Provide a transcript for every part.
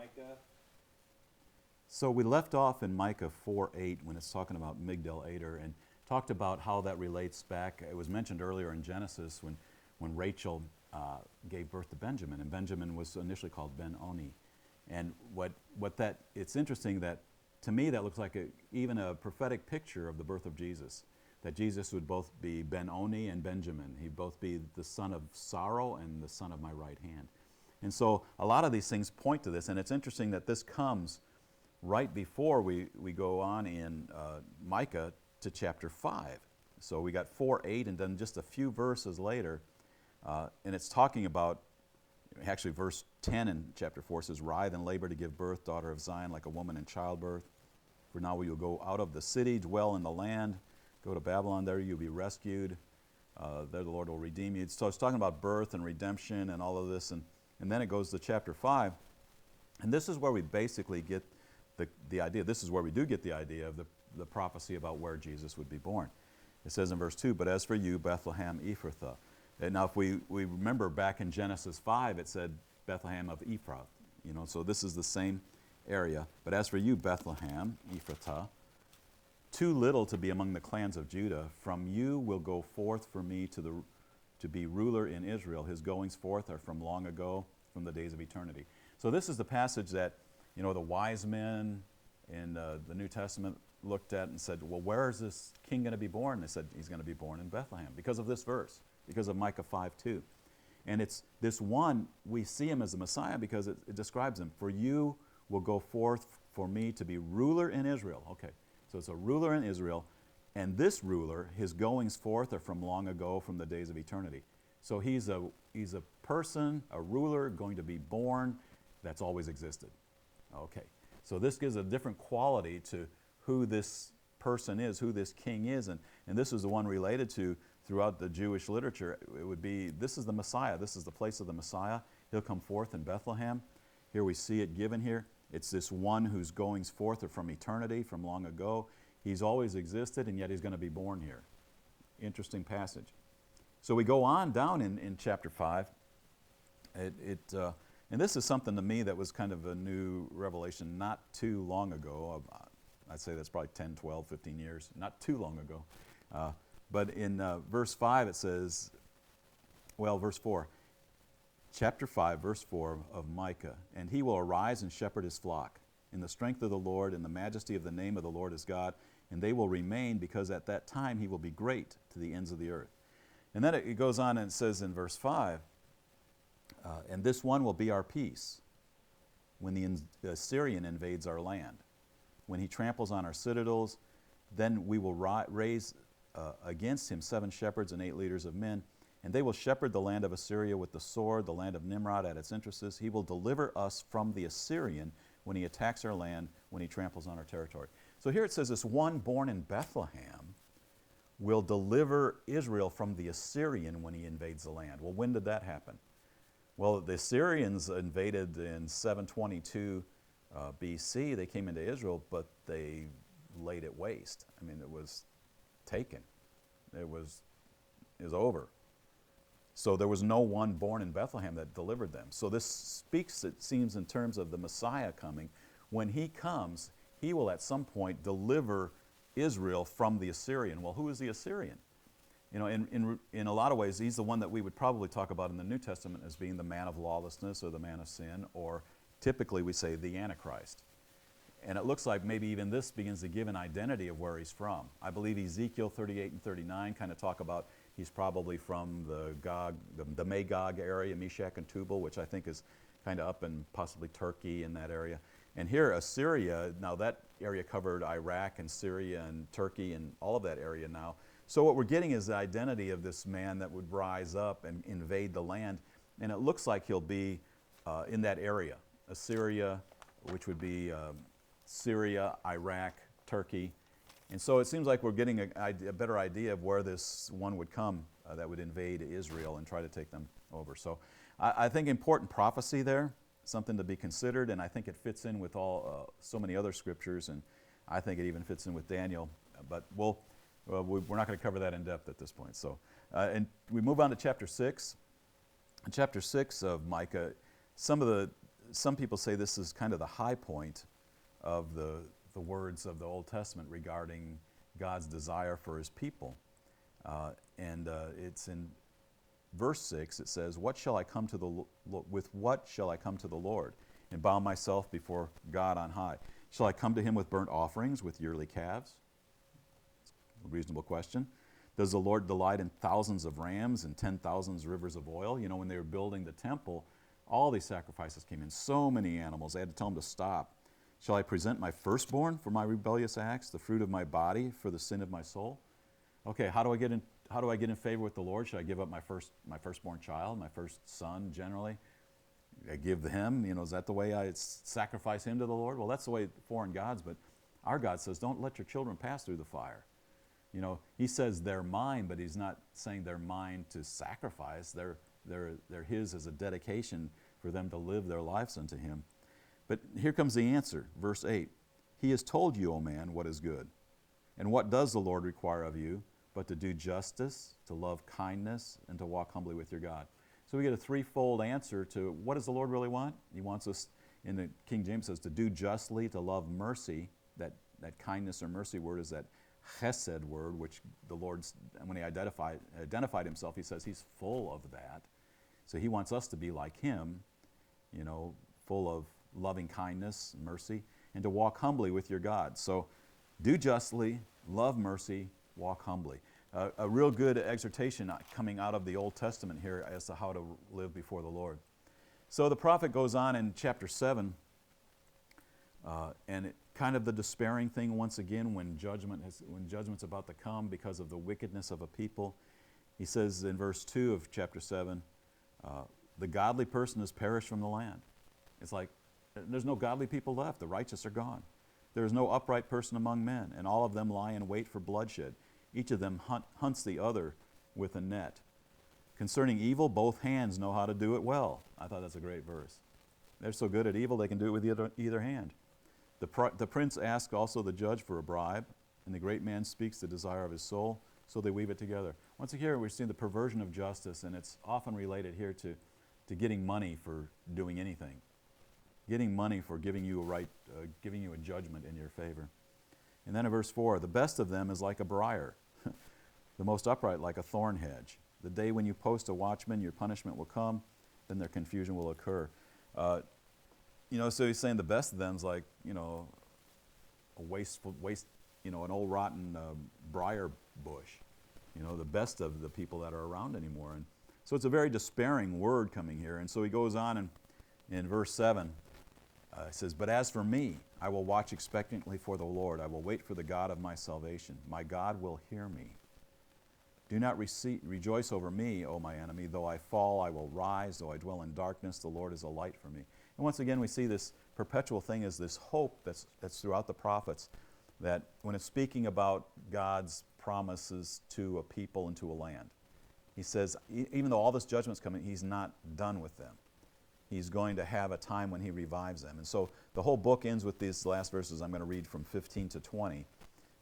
Micah. So we left off in Micah 4:8 when it's talking about Migdal Eder and talked about how that relates back. It was mentioned earlier in Genesis when Rachel gave birth to Benjamin, and Benjamin was initially called Ben-Oni. And it's interesting that to me that looks like even a prophetic picture of the birth of Jesus, that Jesus would both be Ben-Oni and Benjamin. He'd both be the son of sorrow and the son of my right hand. And so a lot of these things point to this, and it's interesting that this comes right before we go on in Micah to chapter 5. So we got 4:8, and then just a few verses later, and it's talking about, actually verse 10 in chapter 4 says, "Writhe and labor to give birth, daughter of Zion, like a woman in childbirth. For now we will go out of the city, dwell in the land, go to Babylon, there you'll be rescued. There the Lord will redeem you." So it's talking about birth and redemption and all of this, and then it goes to chapter 5. And this is where we basically get the idea. This is where we do get the idea of the prophecy about where Jesus would be born. It says in verse 2, "But as for you, Bethlehem Ephrathah." And now if we remember back in Genesis 5, it said Bethlehem of Ephrath. So this is the same area. "But as for you, Bethlehem Ephrathah, too little to be among the clans of Judah, from you will go forth for me to be ruler in Israel. His goings forth are from long ago, from the days of eternity." So this is the passage that the wise men in the New Testament looked at and said, well, where is this king going to be born? They said he's going to be born in Bethlehem because of this verse, because of Micah 5:2. And it's this one, we see him as the Messiah because it describes him. "For you will go forth for me to be ruler in Israel." Okay, so it's a ruler in Israel, and this ruler, his goings forth are from long ago, from the days of eternity. So he's a person, a ruler, going to be born that's always existed. Okay, so this gives a different quality to who this person is, who this king is, and this is the one related to throughout the Jewish literature. It would be, this is the Messiah, this is the place of the Messiah. He'll come forth in Bethlehem. Here we see it given here. It's this one whose goings forth are from eternity, from long ago. He's always existed, and yet he's going to be born here. Interesting passage. So we go on down in chapter 5. And this is something to me that was kind of a new revelation not too long ago. I'd say that's probably 10, 12, 15 years, not too long ago. But in verse 5 it says, verse 4, chapter 5, verse 4 of Micah, "And he will arise and shepherd his flock in the strength of the Lord, in the majesty of the name of the Lord his God, and they will remain, because at that time he will be great to the ends of the earth." And then it goes on and it says in verse 5, "And this one will be our peace when the Assyrian invades our land. When he tramples on our citadels, then we will raise against him 7 shepherds and 8 leaders of men, and they will shepherd the land of Assyria with the sword, the land of Nimrod at its entrances. He will deliver us from the Assyrian when he attacks our land, when he tramples on our territory." So here it says this one born in Bethlehem will deliver Israel from the Assyrian when he invades the land. Well, when did that happen? Well, the Assyrians invaded in 722 BC. They came into Israel, but they laid it waste. I mean, it was taken. It was over. So there was no one born in Bethlehem that delivered them. So this speaks, it seems, in terms of the Messiah coming. When he comes, he will at some point deliver Israel from the Assyrian. Well, who is the Assyrian? In a lot of ways, he's the one that we would probably talk about in the New Testament as being the man of lawlessness or the man of sin, or typically we say the Antichrist. And it looks like maybe even this begins to give an identity of where he's from. I believe Ezekiel 38 and 39 kind of talk about he's probably from the Magog area, Meshach and Tubal, which I think is kind of up in possibly Turkey in that area. And here, Assyria, now that area covered Iraq and Syria and Turkey and all of that area now. So what we're getting is the identity of this man that would rise up and invade the land. And it looks like he'll be in that area, Assyria, which would be Syria, Iraq, Turkey. And so it seems like we're getting a better idea of where this one would come that would invade Israel and try to take them over. So I think important prophecy there, something to be considered, and I think it fits in with so many other scriptures, and I think it even fits in with Daniel. But we're not going to cover that in depth at this point. So, and we move on to chapter 6. In chapter 6 of Micah, some of some people say this is kind of the high point of the words of the Old Testament regarding God's desire for his people. It's in verse 6, it says, with what shall I come to the Lord and bow myself before God on high? Shall I come to him with burnt offerings, with yearly calves? A reasonable question. Does the Lord delight in thousands of rams and 10,000 rivers of oil? You know, when they were building the temple, all these sacrifices came in, so many animals. They had to tell them to stop. Shall I present my firstborn for my rebellious acts, the fruit of my body for the sin of my soul? Okay, how do I get in favor with the Lord? Should I give up my firstborn child, my first son generally? I give him, is that the way I sacrifice him to the Lord? Well, that's the way foreign gods, but our God says, don't let your children pass through the fire. He says they're mine, but he's not saying they're mine to sacrifice. They're his as a dedication for them to live their lives unto him. But here comes the answer, verse 8. He has told you, O man, what is good. And what does the Lord require of you but to do justice, to love kindness, and to walk humbly with your God? So we get a threefold answer to what does the Lord really want? He wants us, in the King James says, to do justly, to love mercy. That kindness or mercy word is that chesed word, which the Lord, when he identified himself, he says he's full of that. So he wants us to be like him, full of loving kindness, mercy, and to walk humbly with your God. So do justly, love mercy, walk humbly. A real good exhortation coming out of the Old Testament here as to how to live before the Lord. So the prophet goes on in chapter 7, and kind of the despairing thing once again when judgment's about to come because of the wickedness of a people. He says in verse 2 of chapter 7, the godly person has perished from the land. It's like there's no godly people left. The righteous are gone. There is no upright person among men, and all of them lie in wait for bloodshed. Each of them hunts the other with a net. Concerning evil, both hands know how to do it well. I thought that's a great verse. They're so good at evil, they can do it with either hand. The prince asks also the judge for a bribe, and the great man speaks the desire of his soul, so they weave it together. Once again, we're seeing the perversion of justice, and it's often related here to getting money for doing anything. Getting money for giving you a judgment in your favor. And then in verse 4, the best of them is like a briar, the most upright like a thorn hedge. The day when you post a watchman, your punishment will come, then their confusion will occur. So he's saying the best of them is like, a wasteful, an old rotten briar bush. The best of the people that are around anymore. And so it's a very despairing word coming here. And so he goes on in verse 7, it says, but as for me, I will watch expectantly for the Lord. I will wait for the God of my salvation. My God will hear me. Do not rejoice over me, O my enemy. Though I fall, I will rise. Though I dwell in darkness, the Lord is a light for me. And once again, we see this perpetual thing as this hope that's throughout the prophets, that when it's speaking about God's promises to a people and to a land, he says, even though all this judgment's coming, he's not done with them. He's going to have a time when he revives them. And so the whole book ends with these last verses I'm going to read from 15 to 20. It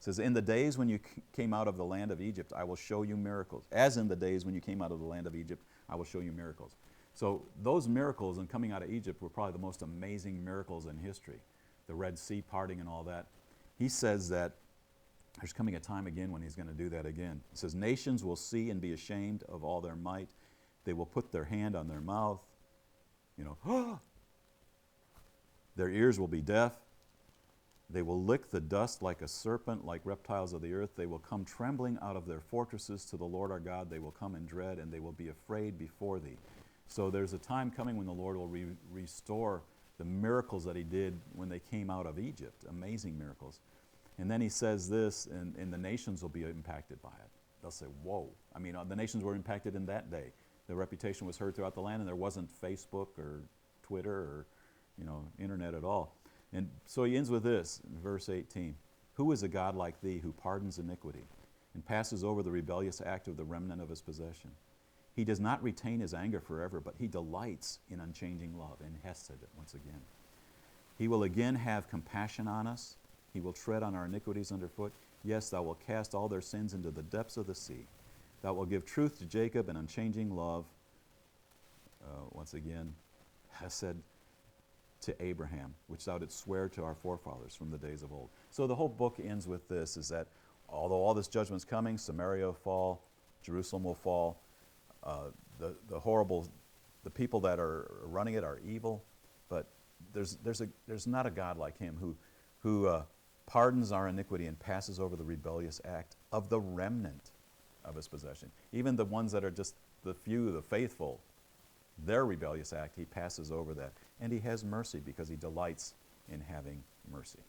says, in the days when you came out of the land of Egypt, I will show you miracles. As in the days when you came out of the land of Egypt, I will show you miracles. So those miracles and coming out of Egypt were probably the most amazing miracles in history. The Red Sea parting and all that. He says that there's coming a time again when he's going to do that again. He says, nations will see and be ashamed of all their might. They will put their hand on their mouth. Their ears will be deaf. They will lick the dust like a serpent, like reptiles of the earth. They will come trembling out of their fortresses to the Lord our God. They will come in dread, and they will be afraid before thee. So there's a time coming when the Lord will restore the miracles that he did when they came out of Egypt, amazing miracles. And then he says this, and the nations will be impacted by it. They'll say, whoa. I mean, the nations were impacted in that day. The reputation was heard throughout the land, and there wasn't Facebook or Twitter or, internet at all. And so he ends with this, in verse 18. Who is a God like thee who pardons iniquity and passes over the rebellious act of the remnant of his possession? He does not retain his anger forever, but he delights in unchanging love, in hesed once again. He will again have compassion on us. He will tread on our iniquities underfoot. Yes, thou wilt cast all their sins into the depths of the sea. Thou wilt give truth to Jacob and unchanging love. Once again, hesed. to Abraham, which thou didst swear to our forefathers from the days of old. So the whole book ends with this, is that although all this judgment's coming, Samaria will fall, Jerusalem will fall, the people that are running it are evil, but there's not a God like him who pardons our iniquity and passes over the rebellious act of the remnant of his possession. Even the ones that are just the few, the faithful, their rebellious act, he passes over that. And he has mercy because he delights in having mercy.